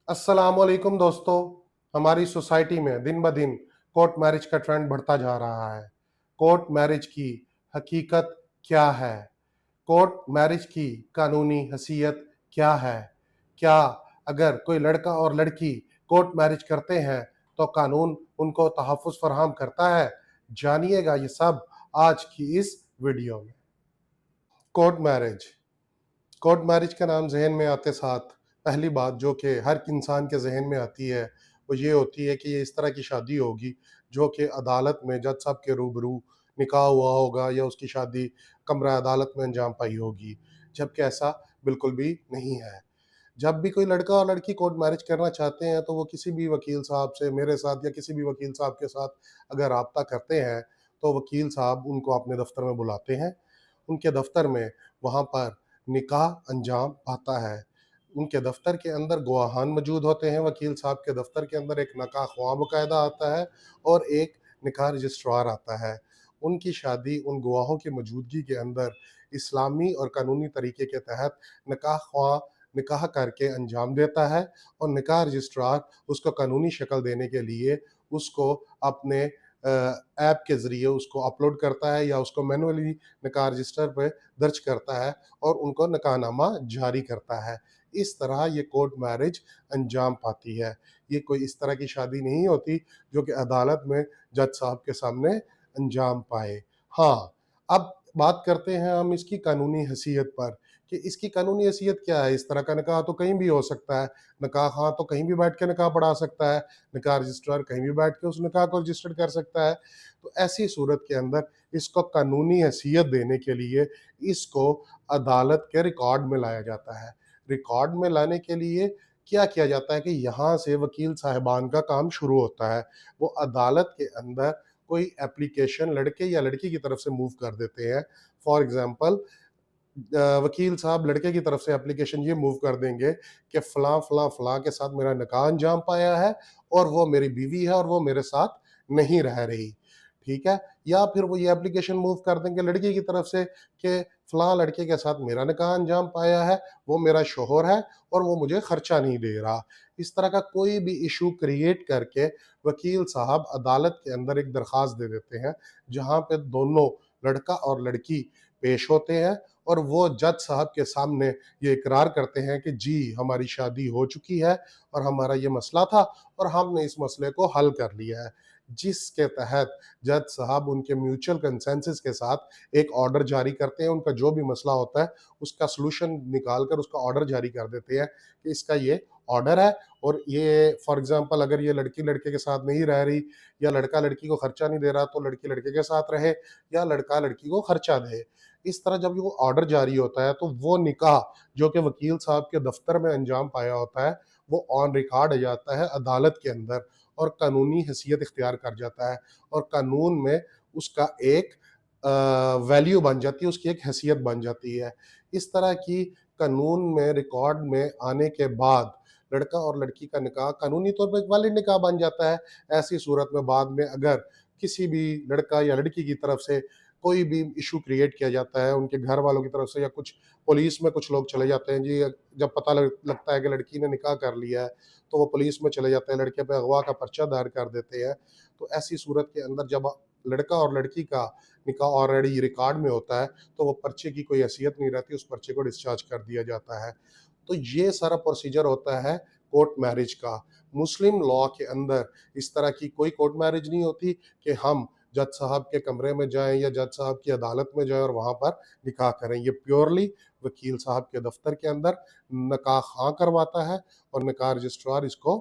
अस्सलाम वालेकुम दोस्तों। हमारी सोसाइटी में दिन ब दिन कोर्ट मैरिज का ट्रेंड बढ़ता जा रहा है। कोर्ट मैरिज की हकीकत क्या है? कोर्ट मैरिज की कानूनी हैसियत क्या है? क्या अगर कोई लड़का और लड़की कोर्ट मैरिज करते हैं तो कानून उनको तहफ़्फ़ुज़ फ़राहम करता है? जानिएगा ये सब आज की इस वीडियो में। कोर्ट मैरिज कोर्ट मैरिज का नाम ज़हन में आते साथ पहली बात जो कि हर इंसान के ज़हन में आती है, वो ये होती है कि ये इस तरह की शादी होगी जो कि अदालत में जज साहब के रूबरू निकाह हुआ होगा या उसकी शादी कमरा अदालत में अंजाम पाई होगी, जबकि ऐसा बिल्कुल भी नहीं है। जब भी कोई लड़का और लड़की कोर्ट मैरिज करना चाहते हैं तो वो किसी भी वकील साहब से, मेरे साथ या किसी भी वकील साहब के साथ अगर राब्ता करते हैं, तो वकील साहब उनको अपने दफ़्तर में बुलाते हैं। उनके दफ़्तर में वहाँ पर निकाह अंजाम पाता है। उनके दफ़्तर के अंदर गवाहान मौजूद होते हैं, वकील साहब के दफ़्तर के अंदर एक निकाह ख़्वाह बाकायदा आता है और एक निकाह रजिस्ट्रार आता है। उनकी शादी उन गवाहों की मौजूदगी के अंदर इस्लामी और कानूनी तरीके के तहत निकाह ख़्वाह निकाह करके अंजाम देता है और निकाह रजिस्ट्रार उसको कानूनी शक्ल देने के लिए उसको अपने ऐप के ज़रिए उसको अपलोड करता है या उसको मैनुअली निकाह रजिस्टर पे दर्ज करता है और उनको निकाहनामा जारी करता है। इस तरह ये कोर्ट मैरिज अंजाम पाती है। ये कोई इस तरह की शादी नहीं होती जो कि अदालत में जज साहब के सामने अंजाम पाए। हाँ, अब बात करते हैं हम इसकी कानूनी हैसियत पर कि इसकी कानूनी हैसियत क्या है? इस तरह का निकाह तो कहीं भी हो सकता है। निकाह ख़्वाह तो कहीं भी बैठ के निकाह पढ़ा सकता है, निकाह रजिस्ट्रार कहीं भी बैठ के उस निकाह को रजिस्टर्ड कर सकता है। तो ऐसी सूरत के अंदर इसको कानूनी हैसियत देने के लिए इसको अदालत के रिकॉर्ड में लाया जाता है। रिकॉर्ड में लाने के लिए क्या किया जाता है कि यहाँ से वकील साहिबान का काम शुरू होता है। वो अदालत के अंदर कोई एप्लीकेशन लड़के या लड़की की तरफ से मूव कर देते हैं। फॉर एग्ज़ाम्पल वकील साहब लड़के की तरफ से एप्लीकेशन ये मूव कर देंगे कि फ़लाँ, फ़लाँ, फ़लाँ के साथ मेरा निकाह अंजाम पाया है और वो मेरी बीवी है और वो मेरे साथ नहीं रह रही, ठीक है? या फिर वो ये एप्लीकेशन मूव कर देंगे लड़की की तरफ से कि फ़लाँ लड़के के साथ मेरा निकाह अंजाम पाया है, वो मेरा शौहर है और वो मुझे खर्चा नहीं दे रहा। इस तरह का कोई भी इश्यू क्रिएट करके वकील साहब अदालत के अंदर एक दरख़्वास्त दे देते हैं, जहाँ पे दोनों लड़का और लड़की पेश होते हैं और वो जज साहब के सामने ये इकरार करते हैं कि जी, हमारी शादी हो चुकी है और हमारा ये मसला था और हमने इस मसले को हल कर लिया है। जिसके तहत जज साहब उनके म्यूचुअल कंसेंसस के साथ एक ऑर्डर जारी करते हैं, उनका जो भी मसला होता है, उसका सॉल्यूशन निकाल कर उसका ऑर्डर जारी कर देते हैं कि इसका ये ऑर्डर है और ये फॉर एग्ज़ाम्पल अगर ये लड़की लड़के के साथ नहीं रह रही या लड़का लड़की को खर्चा नहीं दे रहा, तो लड़की लड़के के साथ रहे या लड़का लड़की को खर्चा दे। इस तरह जब वो ऑर्डर जारी होता है तो वो निकाह जो कि वकील साहब के दफ्तर में अंजाम पाया होता है, वो ऑन रिकॉर्ड आ जाता है अदालत के अंदर और कानूनी हैसियत इख्तियार कर जाता है और कानून में उसका एक वैल्यू बन जाती है, उसकी एक हैसियत बन जाती है। इस तरह की कानून में रिकॉर्ड में आने के बाद लड़का और लड़की का निकाह कानूनी तौर पे एक वैलिड निकाह बन जाता है। ऐसी सूरत में बाद में अगर किसी भी लड़का या लड़की की तरफ से कोई भी इश्यू क्रिएट किया जाता है उनके घर वालों की तरफ से या कुछ पुलिस में कुछ लोग चले जाते हैं जी, जब पता लगता है कि लड़की ने निकाह कर लिया है तो वो पुलिस में चले जाते हैं, लड़के पे अगवा का पर्चा दायर कर देते हैं। तो ऐसी सूरत के अंदर जब लड़का और लड़की का निकाह ऑलरेडी रिकॉर्ड में होता है तो वो पर्चे की कोई हैसियत नहीं रहती, उस पर्चे को डिस्चार्ज कर दिया जाता है। तो ये सारा प्रोसीजर होता है कोर्ट मैरिज का। मुस्लिम लॉ के अंदर इस तरह की कोई कोर्ट मैरिज नहीं होती कि हम जज साहब के कमरे में जाएँ या जज साहब की अदालत में जाएँ और वहाँ पर निकाह करें। ये प्योरली वकील साहब के दफ़्तर के अंदर निकाह ख़ां करवाता है और निकाह रजिस्ट्रार इसको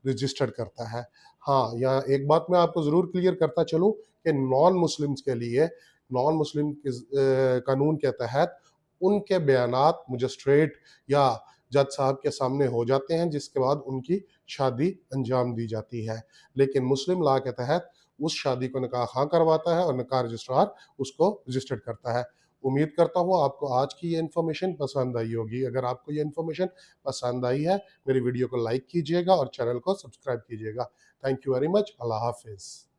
रजिस्टर्ड करता है। हाँ, यहाँ एक बात मैं आपको ज़रूर क्लियर करता चलूँ कि नॉन मुस्लिम्स के लिए नॉन मुस्लिम कानून के तहत उनके बयानात मजिस्ट्रेट या जज साहब के सामने हो जाते हैं, जिसके बाद उनकी शादी अंजाम दी जाती है। लेकिन मुस्लिम लॉ के तहत उस शादी को निकाह ख़ां करवाता है और निकाह रजिस्ट्रार उसको रजिस्टर्ड करता है। उम्मीद करता हूँ आपको आज की ये इन्फॉर्मेशन पसंद आई होगी। अगर आपको ये इन्फॉर्मेशन पसंद आई है, मेरी वीडियो को लाइक कीजिएगा और चैनल को सब्सक्राइब कीजिएगा। Thank you very much. अल्लाह हाफ़िज़।